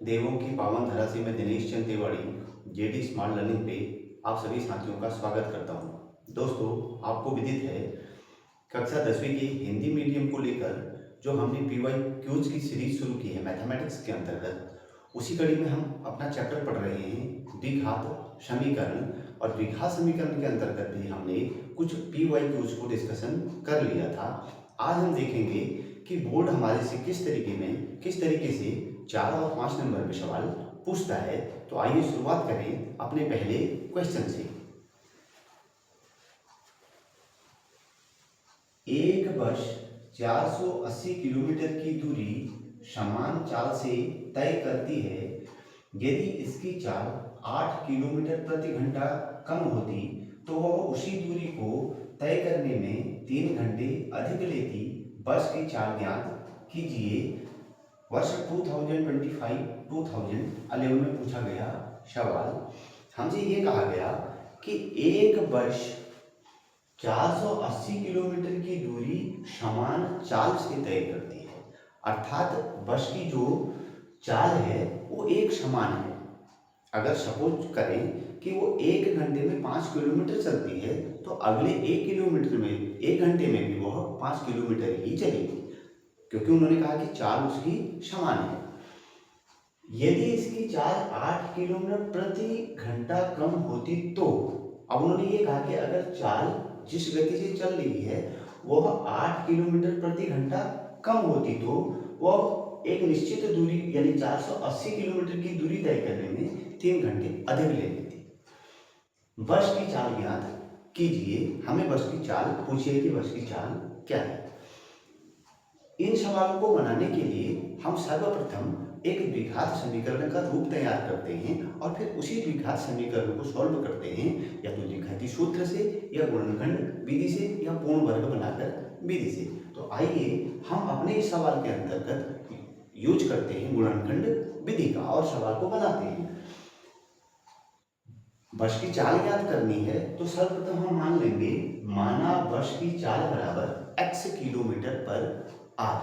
देवों की पावन धरा से मैं Dinesh Chand Tiwari JD smart learning पे आप सभी साथियों का स्वागत करता हूं। दोस्तों, आपको विदित है कक्षा 10वीं की हिंदी मीडियम को लेकर जो हमने पीवाई क्यूज की सीरीज शुरू की है मैथमेटिक्स के अंतर्गत, उसी कड़ी में हम अपना चैप्टर पढ़ रहे हैं द्विघात समीकरण। और द्विघात समीकरण के अंतर्गत भी हमने कुछ पीवाई क्यूज को डिस्कशन कर लिया था। आज हम देखेंगे कि बोर्ड हमारे से किस तरीके से 4 और 5 नंबर में सवाल पूछता है। तो आइए शुरुआत करें अपने पहले क्वेश्चन से। एक बस 480 किलोमीटर की दूरी समान चाल से तय करती है। यदि इसकी चाल 8 किलोमीटर प्रति घंटा कम होती तो वह उसी दूरी को तय करने में 3 घंटे अधिक लेती। बस की चाल ज्ञात कीजिए। वर्ष 2025-2011 में पूछा गया सवाल। हमसे ये कहा गया कि एक बस 480 किलोमीटर की दूरी समान चाल से तय करती है, अर्थात बस की जो चाल है वो एक समान है। अगर सपोज करें कि वो 1 घंटे में 5 किलोमीटर चलती है तो अगले 1 घंटे में भी वह 5 किलोमीटर ही चलेगी, क्योंकि उन्होंने कहा कि चाल उसकी समान है। यदि इसकी चाल 8 किलोमीटर प्रति घंटा कम होती तो, अब उन्होंने ये कहा कि अगर चाल जिस गति से चल रही है वह 8 किलोमीटर प्रति घंटा कम होती तो वह एक निश्चित दूरी यानी 480 किलोमीटर की दूरी तय करने में 3 घंटे अधिक ले लेती। बस की चाल ज्ञात कीजिए। हमें बस की चाल पूछिए कि बस की चाल क्या है। इन सवालों को बनाने के लिए हम सर्वप्रथम एक द्विघात समीकरण का रूप तैयार करते हैं और फिर उसी द्विघात समीकरण को सॉल्व करते हैं, या तो द्विघाती सूत्र से, या गुणनखंड विधि से, या पूर्ण वर्ग बनाकर विधि से। तो आइए हम अपने इस सवाल के अंतर्गत यूज करते हैं गुणनखंड विधि का और सवाल को बनाते हैं। बस की चाल याद करनी है तो सर्वप्रथम हम मान लेंगे, माना बस की चाल बराबर x किलोमीटर पर आर।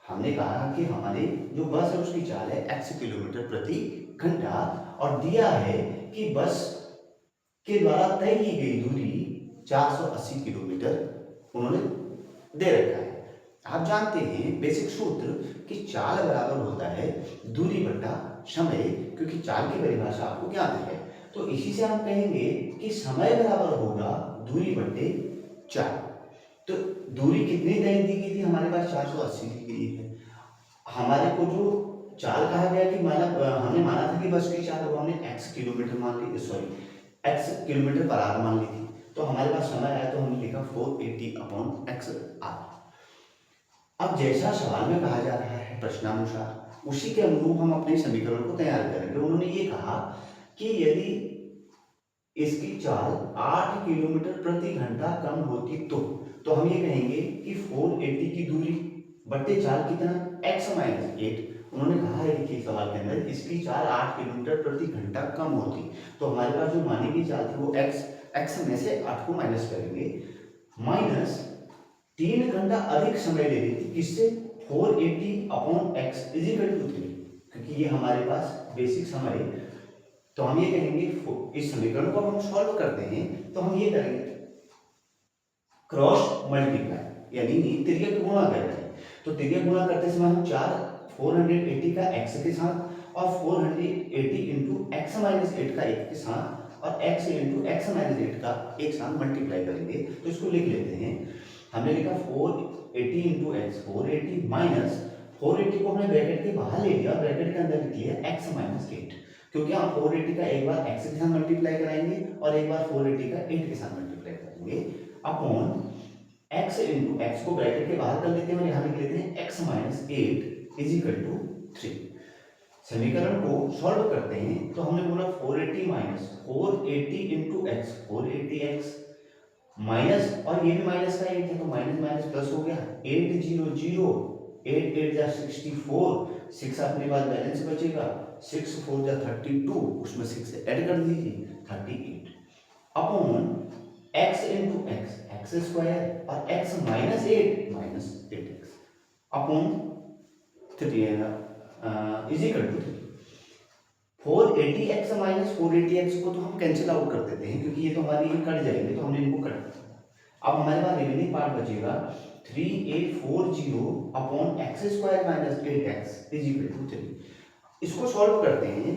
हमने कहा कि हमारे जो बस है उसकी चाल है x किलोमीटर प्रति घंटा, और दिया है कि बस के द्वारा तय की गई दूरी 480 किलोमीटर उन्होंने दे रखा है। आप जानते हैं बेसिक सूत्र कि चाल बराबर होता है दूरी बटा समय, क्योंकि चाल की परिभाषा आपको ज्ञात है। तो इसी से हम कहेंगे कि समय बराबर होगा दूरी बटे चाल। तो दूरी कितनी तय दी गई थी हमारे पास? 480 दी गई है। हमारे को जो चाल कहा गया कि हमने माना था कि बस की चाल वो हमने x किलोमीटर मान ली, sorry x kilometre per hour मान ली थी। तो हमारे पास समय आया तो हमने लिखा 480/x आर। अब जैसा सवाल में कहा जा रहा है प्रश्नानुसार, उसी के अनुरूप हम अपने समीकरण को तैयार करेंगे। उन्होंने ये कहा कि यदि इसकी चाल 8 किलोमीटर प्रति घंटा कम होती तो हम ये कहेंगे कि 480 की दूरी बटे चाल कितना, x - 8। उन्होंने कहा है, देखिए सवाल के अंदर, इसकी चाल 8 किलोमीटर प्रति घंटा कम होती तो हमारे पास जो मानी गई चाल थी वो x में से 8 को माइनस करेंगे, माइनस 3 घंटा अधिक समय ले लेती। किससे? 480/x = 3, क्योंकि ये हमारे पास बेसिक समय। तो हम ये कहेंगे, इस समीकरण को हम सॉल्व करते हैं तो हम ये करेंगे क्रॉस मल्टीप्लाई, यानी तिर्यक गुणा करते हैं। तो तिर्यक गुणा करते समय हम 480 का x के साथ और 480 इंटू x - 8 का 1 के साथ और x इंटू x - 8 का एक साथ मल्टीप्लाई करेंगे। तो इसको लिख लेते हैं। हमने लिखा 480 इंटू x, 480 माइनस 480 को हमने ब्रैकेट के बाहर ले लिया, ब्रैकेट के अंदर लिख लिया x - 8, क्योंकि हम 480 का एक बार x के साथ मल्टीप्लाई कराएंगे और एक बार 480 का 8 के साथ मल्टीप्लाई करेंगे, अपॉन x इंटू x को ब्रैकेट के बाहर कर लेते हैं और यहाँ लिख लेते हैं x - 8 = 3। समीकरण को सॉल्व करते हैं तो हमने बोला 480 minus 480 into x, 480x minus, और ये भी माइनस का 8 है तो माइनस माइनस प्लस हो गया, 800, 8 8 जा 64, 6 अपने पास बैलेंस बचेगा, 6 4 जा 32, उसमें 6 से ऐड कर दीजिए 38, upon x into x square और x - 8 -8x upon 3 = 3। 480x minus 480x को तो हम कैंसिल आउट कर देते हैं क्योंकि ये तो हमारी ये कट जाएंगे, तो हमने इनको कट। अब हमारे पास रिमेनिंग पार्ट बचेगा 3840 upon x square minus 8x is equal to 3। इसको सॉल्व करते हैं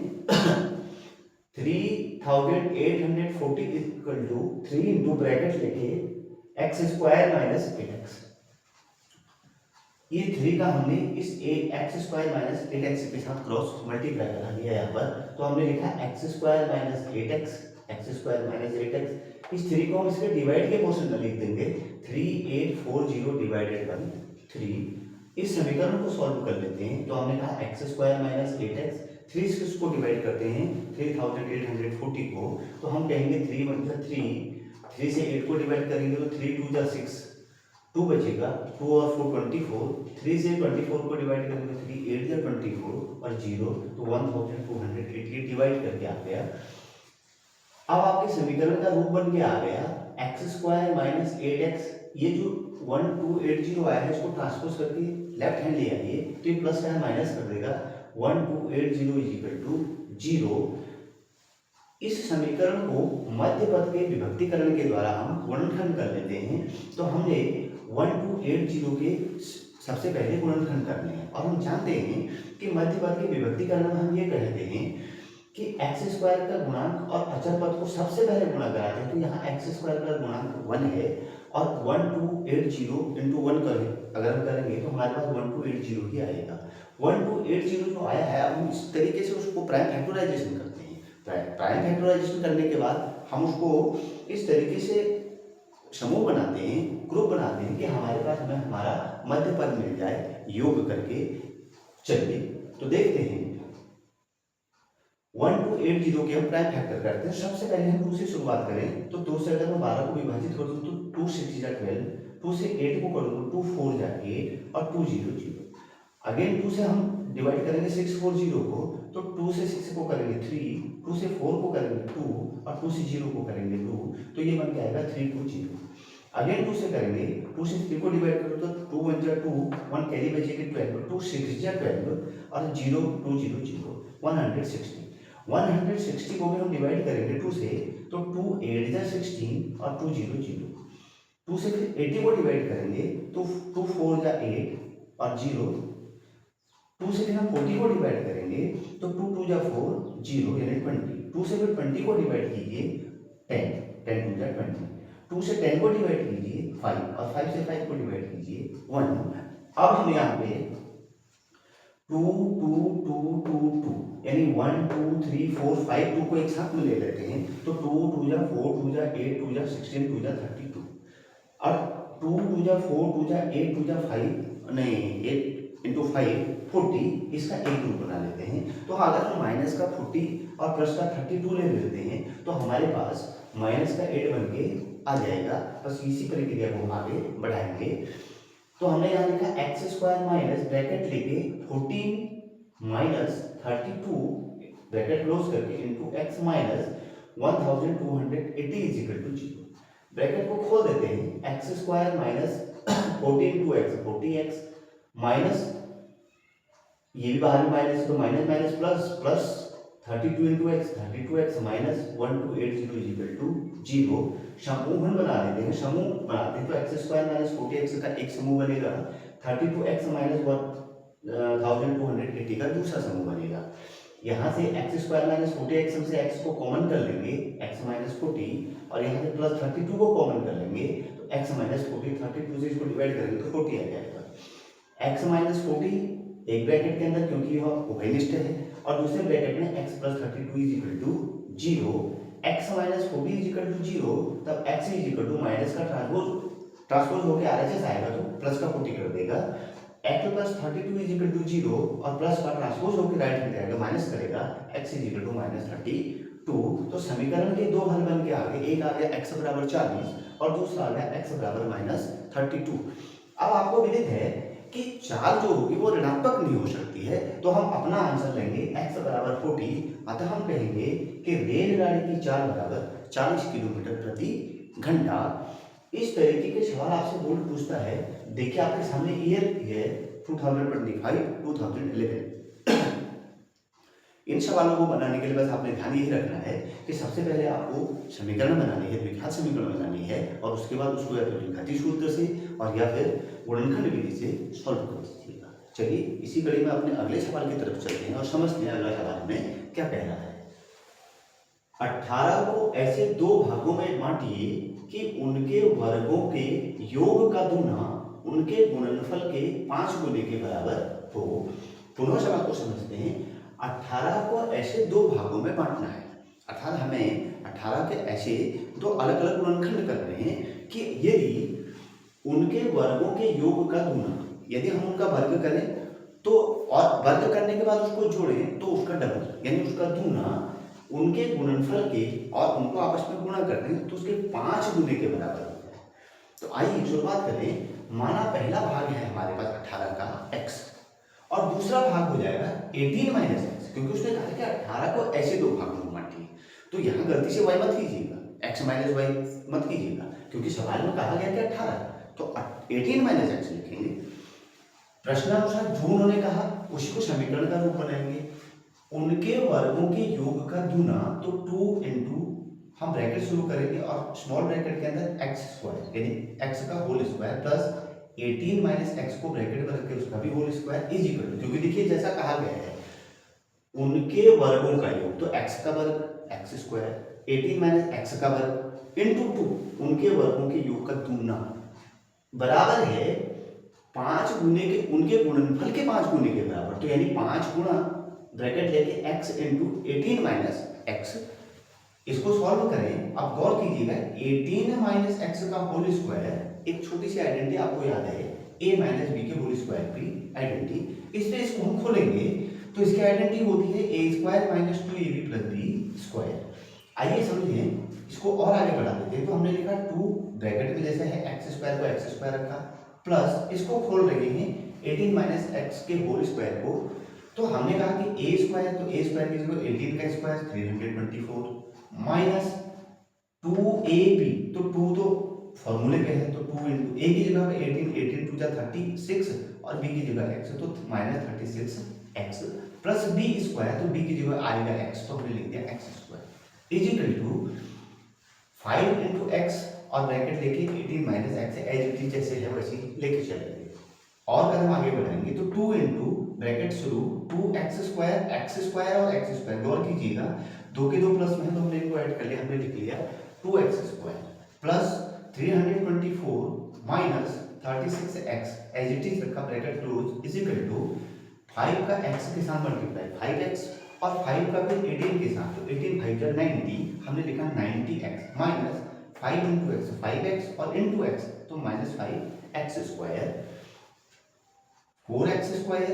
3840 इक्वल टू 3 इंटू ब्रैकेट लेके एक्स स्क्वायर माइनस 8x। ये 3 का हमने इस एक्स स्क्वायर माइनस 8x के साथ क्रॉस मल्टीप्लाई करा दिया यहाँ पर, तो हमने लिखा x square minus 8x, x square minus 8x। इस 3 को हम इसके डिवाइड के पोर्शन में लिख देंगे 3840 डिवाइडेड बाई 3। इस समीकरण को सॉल्व कर लेते हैं, तो हमने कहा एक्स स्क्वायर माइनस 8x, 3 से इसको डिवाइड करते हैं 3840 को, तो हम कहेंगे 3 × 3 से 8 को डिवाइड करेंगे तो 3 × 2 = 6, 2 बचेगा, 2 और 4 24, 3 से 24 को डिवाइड करेंगे 3 8 × 24 और 0, तो 1280 डिवाइड करके आ गया। अब आपके समीकरण का रूप बन के आ गया एक्स स्क्वायर माइनस 8x। ये जो 1280 आया है इसको ट्रांसपोज करके लेफ्ट हैंड ले आइए, तो ये प्लस का माइनस कर देगा 1280 इज इक्वल टू 0। इस समीकरण को मध्य पद के विभक्तिकरण के द्वारा हम गुणनखंड कर लेते हैं। तो हमने 1280 के सबसे पहले गुणनखंड करने हैं, और हम जानते हैं कि मध्य पद के विभक्तिकरण में हम ये कहते हैं कि एक्स स्क्वायर का गुणांक और अचर पद को सबसे पहले गुणा कराते हैं। तो यहाँ एक्स स्क्वायर का गुणांक 1 है और 1280 इंटू 1 करें अगर हम करेंगे तो हमारे पास 1280 ही आएगा। 1280 जो आया है, अब हम इस तरीके से उसको प्राइम फैक्टराइजेशन करते हैं। प्राइम फैक्टराइजेशन करने के बाद हम उसको इस तरीके से समूह बनाते हैं, ग्रुप बनाते हैं कि हमारे पास हमें हमारा मध्य पद मिल जाए योग करके। चलिए तो देखते हैं 1280 के हम प्राइम फैक्टर करते हैं। सबसे पहले हम 2 से शुरुआत करें, तो 2 से अगर मैं 12 को विभाजित कर दूं तो 2 6 = 12, 2 से 8 को कर दूं 2 4 = 8 और 2 0 0। अगेन 2 से हम डिवाइड करेंगे 640 को, तो 2 से 6 को करेंगे 3, 2 से 4 को करेंगे 2 और 2 से 0 को करेंगे 2, तो ये बन के आएगा 3 2 0। अगेन 2 से करेंगे, 2 से 3 को डिवाइड करो तो 2 1 = 2, 1 कैरी बचेगी 12, 2 6 = 12 और 0 2 0 0 160। 160 को भी हम डिवाइड करेंगे 2 से, तो 2 8 = 16 और 2 0 0। 2 से फिर 80 को डिवाइड करेंगे तो 2 4 = 8 और 0। 2 से फिर हम 40 को डिवाइड करेंगे तो 2 2 = 4 0 यानी 20। 2 से फिर 20 को डिवाइड कीजिए 10, 10 2 = 20। 2 से 10 को डिवाइड कीजिए 5 और 5 से 5 को डिवाइड कीजिए 1। अब हम यहाँ पे 2 2 2 2 2 यानी 1 2 3 4 5 2 को एक साथ में ले लेते हैं, तो 2 2 = 4 2 = 8 2 = 16 2 = 32 और 2 2 = 4 2 = 8 2 = 5 नहीं 8 × 5 40, इसका एक ग्रुप बना लेते हैं। तो अगर हम माइनस का 40 और प्लस का 32 ले लेते हैं तो हमारे पास माइनस का 8 बन के आ जाएगा। बस इसी प्रक्रिया को हम आगे बढ़ाएंगे। तो हमने यहाँ लिखा एक्स स्क्वायर माइनस ब्रैकेट लेके 14 माइनस 32 ब्रैकेट क्लोज करके into x minus 1280 is equal to 0। Bracket को खोल देते हैं, x square minus 14 × x 40x minus ये भी बाहर में माइनस, तो minus minus plus plus 32 × x 32x minus 1280 is equal to 0। समूह बना लेते हैं, समूह बनाते हैं तो एक्स स्क्वायर माइनस 40x का एक समूह बनेगा, 32x माइनस 1280 का दूसरा समूह बनेगा। यहाँ से एक्स स्क्वायर माइनस 40x से x को कॉमन कर लेंगे x माइनस 40 और यहाँ से प्लस 32 को कॉमन कर लेंगे तो x माइनस 40 32 से इसको डिवाइड करेंगे तो 40 आ जाएगा। x माइनस 40 एक ब्रैकेट के अंदर क्योंकि यह उभयनिष्ठ है और दूसरे ब्रैकेट में x plus 32 is equal to 0। x minus 40 is equal to 0, तब x is equal to minus का ट्रांसपोज होकर RHS आएगा तो प्लस का 40 कर देगा। x plus 32 is equal to 0 और प्लस का ट्रांसपोज होकर राइट में जाएगा माइनस करेगा, x is equal to minus 32। तो समीकरण के दो हल बन के आ गए, एक आ गया x बराबर 40 और दूसरा आ गया x बराबर माइनस 32। अब आपको विदित है कि चाल जो होगी वो ऋणात्मक नहीं हो सकती है, तो हम अपना आंसर लेंगे x बराबर 40। अतः हम कहेंगे कि रेलगाड़ी की चाल बराबर 40 किलोमीटर प्रति घंटा। इस तरीके के सवाल आपसे बोर्ड पूछता है। देखिए आपके सामने ईयर है 2025 2011। इन सवालों को बनाने के लिए बस आपने ध्यान यही रखना है कि सबसे पहले आपको समीकरण बनानी है, द्विघात समीकरण बनानी है, और उसके बाद उसको या तो द्विघाती सूत्र से और या फिर गुणनखंड विधि से सॉल्व कर दीजिएगा। चलिए इसी कड़ी में अपने अगले सवाल की तरफ चलते हैं और समझते हैं अगला सवाल में क्या कह रहा है। 18 को ऐसे दो भागों में बांटिए कि उनके वर्गों के योग का दूना उनके गुणनफल के 5 गुने के बराबर हो। पुनः सवाल को समझते हैं। 18 को ऐसे दो भागों में बांटना है, अर्थात हमें 18 के ऐसे दो अलग अलग गुणनखंड कर रहे हैं कि यदि उनके वर्गों के योग का दूना, यदि हम उनका वर्ग करें तो, और वर्ग करने के बाद उसको जोड़ें तो उसका डबल यानी उसका दूना उनके गुणनफल के, और उनको आपस में गुणा कर दें तो उसके 5 गुने के बराबर होता है। तो आइए शुरुआत करें। माना पहला भाग है हमारे पास 18 का x, और दूसरा भाग हो जाएगा 18 माइनस एक्स, क्योंकि उसने कहा कि 18 को ऐसे दो भागों में बांटिए। तो यहाँ गलती से y मत कीजिएगा, x माइनस वाई मत कीजिएगा, क्योंकि सवाल में कहा गया कि 18, तो 18 माइनस एक्स लिखेंगे। प्रश्नानुसार जो उन्होंने कहा उसी को समीकरण का रूप बनाएंगे। उनके वर्गों के योग का दूना, तो 2 इंटू, हम ब्रैकेट शुरू करेंगे और स्मॉल ब्रैकेट के अंदर एक्स स्क्वायर यानी एक्स का whole square plus 18 minus x को ब्रैकेट में रख के उसका भी whole square is equal to, क्योंकि देखिए जैसा कहा गया है उनके वर्गों का योग, तो एक्स का वर्ग एक्स स्क्वायर, 18 माइनस एक्स का वर्ग इंटू 2 उनके वर्गों के योग का दूना बराबर है 5 गुने के उनके गुणनफल के 5 गुने के बराबर। तो यानी 5 गुणा ब्रैकेट लेके x इंटू 18 माइनस एक्स, इसको सॉल्व करें। अब गौर कीजिएगा 18 माइनस एक्स का होल स्क्वायर, एक छोटी सी आइडेंटिटी आपको याद है a माइनस बी के होल स्क्वायर की आइडेंटिटी, इसलिए इसको हम खोलेंगे तो इसकी आइडेंटिटी होती है a square minus 2ab plus b square. आइए समझें, इसको और आगे बढ़ा देते हैं। तो हमने लिखा 2 ब्रैकेट में जैसे है एक्स स्क्वायर को एक्स स्क्वायर रखा, प्लस इसको खोल रहे हैं 18 माइनस एक्स के होल स्क्वायर को। तो हमने कहा कि a स्क्वायर, तो a स्क्वायर की जगह 18 का स्क्वायर 324 माइनस 2ab, तो 2 तो फॉर्मूले पे है, तो 2 इंटू a की जगह पे 18 टू जा 36 और b की जगह x, तो minus 36x plus b square, तो b की जगह आएगा x, तो हमने लिख दिया x square is equal to 5 into x और ब्रैकेट लेके 18 minus x as it is जैसे है वैसे लेके चलेंगे और कदम आगे बढ़ाएंगे। तो 2 इंटू ब्रैकेट शुरू 2x स्क्वायर और x स्क्वायर, गौर कीजिएगा दो के दो प्लस में है तो हमने इनको ऐड कर लिया, हमने लिख लिया 2x square plus 324 minus 36x as it is रखा bracket close is equal to 5 का x के साथ मल्टीप्लाई 5x और 5 का भी 18 के साथ, तो 18 5 जा 90, हमने लिखा 90x minus 5 into x 5x और इंटू एक्स तो minus 5x square 4x square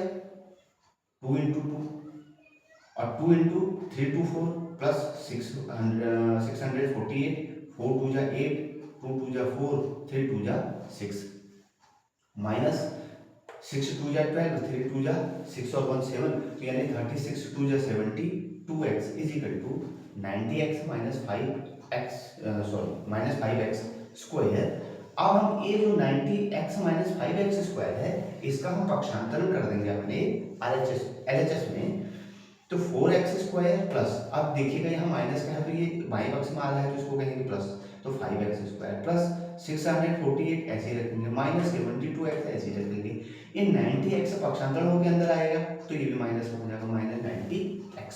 2 into 2 और 2 इंटू 3 टू 4 प्लस 648 4 टू जा 8 2 टू जा 4 3 टू जा 6 माइनस 6 टू जा 12 3 टू जा 6 और 1 7, तो यानी 36 टू जा 72x is equal to 90x minus 5x square. अब हम ये जो 90x माइनस 5x स्क्वायर है इसका हम पक्षांतरण कर देंगे अपने LHS में, तो 4x स्क्वायर प्लस, अब देखिएगा यहाँ माइनस का है तो ये बाई पक्ष में आ रहा है तो इसको कहेंगे प्लस, तो 5x स्क्वायर प्लस 648 ऐसे ही रखेंगे माइनस 72x ऐसे ही रखेंगे। ये 90x पक्षांतरण होकर अंदर आएगा तो ये भी माइनस हो जाएगा माइनस 90x।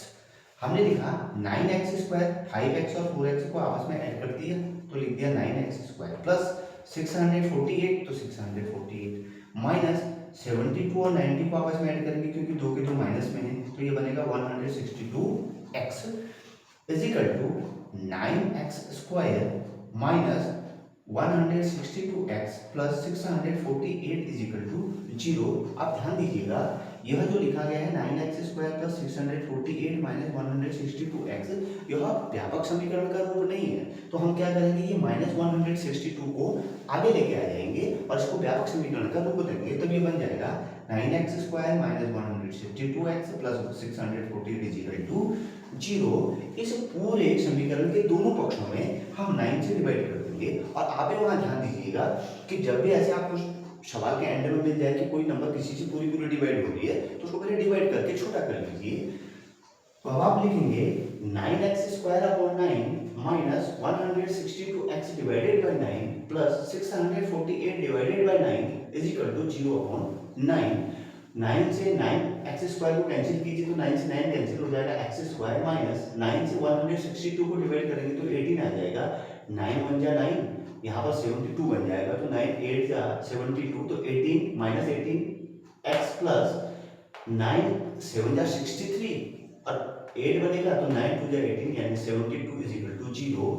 हमने लिखा 9x स्क्वायर 5x और 4x को आपस में ऐड कर दिया तो लिख दिया 9x स्क्वायर प्लस 648 तो 648 माइनस 72 और 90 को आपस में ऐड करेंगे क्योंकि दो के दो माइनस में है तो ये बनेगा 162x is equal to 9x square minus 162x plus 648 is equal to 0। अब ध्यान दीजिएगा यह जो लिखा गया है 9x square plus 648 minus 162x, यह व्यापक समीकरण का रूप नहीं है, तो हम क्या करेंगे ये माइनस 162 को आगे लेके आ जाएंगे और इसको व्यापक समीकरण का रूप देंगे, तब ये बन जाएगा 9x square minus 162x plus 648 is equal to 0। इस पूरे समीकरण के दोनों पक्षों में हम 9 से डिवाइड कर देंगे। और आप वहां ध्यान दीजिएगा कि जब भी ऐसे आपको सवाल के एंड में मिल जाए कि कोई नंबर किसी से पूरी पूरी डिवाइड हो रही है तो उसको पहले डिवाइड करके छोटा कर लीजिए। तो अब आप लिखेंगे 9x² upon 9 minus 162x divided by 9 plus 648 divided by 9 is equal to 0 upon 9। 9 से 9x² को कैंसिल कीजिए तो 9 से 9 कैंसिल हो जाएगा, x² माइनस 9 से 162 को डिवाइड करेंगे तो 18 आ जाएगा। 9 1 जा 9, यहाँ पर 72 बन जाएगा, तो 9 8 जा 72, तो 18 माइनस 18 x प्लस 9 7 जा 63 और 8 बनेगा तो 9 2 जा 18 यानी 72 इज इक्वल टू 0।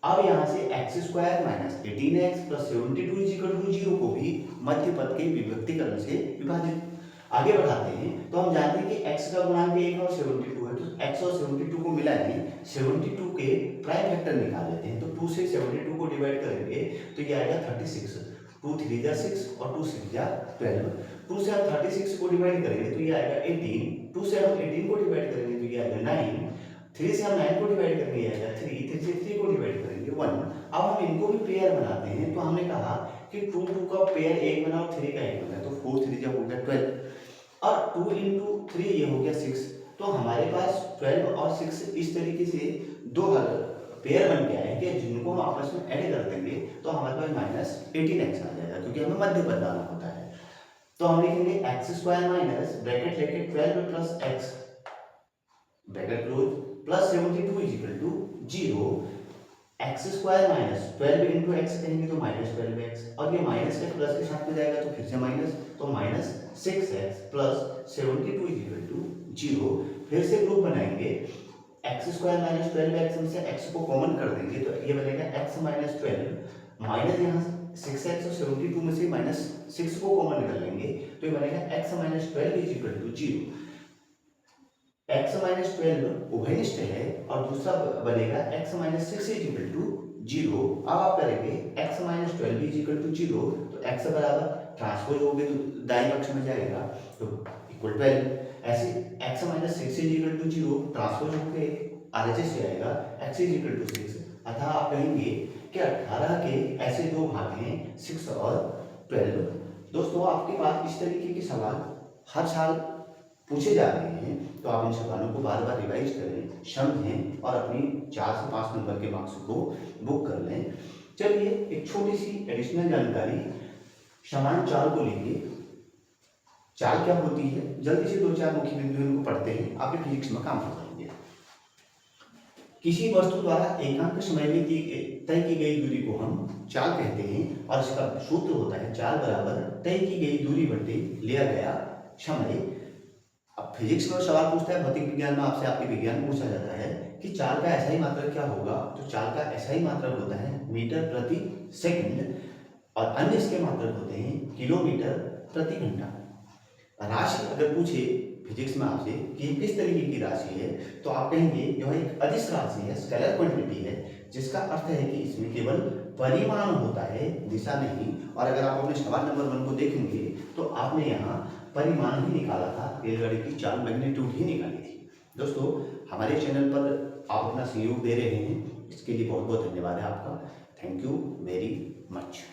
अब यहाँ से x² minus 18x plus 72 is equal to 0 को भी मध्य पद के विभक्तीकरण से विभाजित आगे बढ़ाते हैं। तो हम जानते हैं कि x का गुणांक 1 और 72 है, तो x और 72 को मिलाएंगे, 72 के प्राइम फैक्टर निकाल लेते हैं। तो 2 से 72 को डिवाइड करेंगे तो ये आएगा 36, 2 3 जा 6 और 2 6 जा 12। 2 से हम 36 को डिवाइड करेंगे तो ये आएगा 18, 2 से हम 18 को डिवाइड करेंगे तो ये आएगा 9, 3 से हम 9 को डिवाइड करेंगे आएगा 3, 3 से 3 को डिवाइड करेंगे 1। अब हम इनको भी पेयर बनाते हैं, तो हमने कहा कि 2 2 का पेयर 1 बना और 3 का 1 बना, तो 4 3 जा हो गया 12 और 2 into 3 ये हो गया 6। तो हमारे पास 12 और 6 इस तरीके से दो पेयर बन के आए कि जिनको हम आपस में ऐड कर देंगे तो हमारे पास माइनस 18x आ जाएगा, क्योंकि हमें मध्य पद लाना होता है। तो हम लिखेंगे x² माइनस ब्रैकेट लेके 12 plus x bracket close plus 72 is equal to 0। x² minus 12 into x करेंगे तो माइनस 12x और ये माइनस के प्लस के साथ में जाएगा तो फिर से माइनस, तो minus 6x plus 72 is equal to 0। फिर से ग्रुप बनाएंगे, x² माइनस 12x में से x को कॉमन कर देंगे तो ये बनेगा x माइनस 12 माइनस यहाँ 6x और 72 में से माइनस 6 को कॉमन कर लेंगे तो ये बनेगा x minus 12 is equal to 0। x minus 12 उभयनिष्ठ है और दूसरा बनेगा x minus 6 is equal to 0। अब आप करेंगे x minus 12 is equal to 0, तो x बराबर ट्रांसपोज हो गए तो दाएं पक्ष में जाएगा तो इक्वल 12। ऐसे x minus 6 is equal to 0 transpose हो गए RHS से आएगा x इज इक्वल टू 6। अतः आप कहेंगे कि 18 के ऐसे दो भाग हैं 6 और 12। दोस्तों आपके पास इस तरीके के सवाल हर साल पूछे जा रहे हैं, तो आप इन सवालों को बार बार रिवाइज करें, समझें और अपनी 4 से 5 नंबर के मार्क्स को बुक कर लें। चलिए एक छोटी सी एडिशनल जानकारी, समान चाल को लेंगे। चाल क्या होती है, जल्दी से 2-4 मुख्य बिंदु इनको पढ़ते हैं, आपके फिजिक्स में काम हो जाएंगे। किसी वस्तु द्वारा एकांक समय में तय की गई दूरी को हम चाल कहते हैं और इसका सूत्र होता है चाल बराबर तय की गई दूरी बटे लिया गया समय। अब फिजिक्स में सवाल पूछता है, भौतिक विज्ञान में आपसे आपके विज्ञान में पूछा जाता है कि चाल का ऐसा ही मात्रक क्या होगा, तो चाल का ऐसा ही मात्रक होता है मीटर प्रति सेकंड और अन्य इसके मात्रक होते हैं किलोमीटर प्रति घंटा। राशि अगर पूछे फिजिक्स में आपसे कि किस तरीके की राशि है, तो आप कहेंगे यह एक अदिश राशि है, स्केलर क्वांटिटी है, जिसका अर्थ है कि इसमें केवल परिमाण होता है, दिशा नहीं। और अगर आप अपने सवाल नंबर 1 को देखेंगे तो आपने यहाँ परिमाण ही निकाला था, रेलगाड़ी की चाल मैग्नीट्यूड ही निकाली थी। दोस्तों हमारे चैनल पर आप अपना सहयोग दे रहे हैं, इसके लिए बहुत बहुत धन्यवाद है आपका। Thank you very much.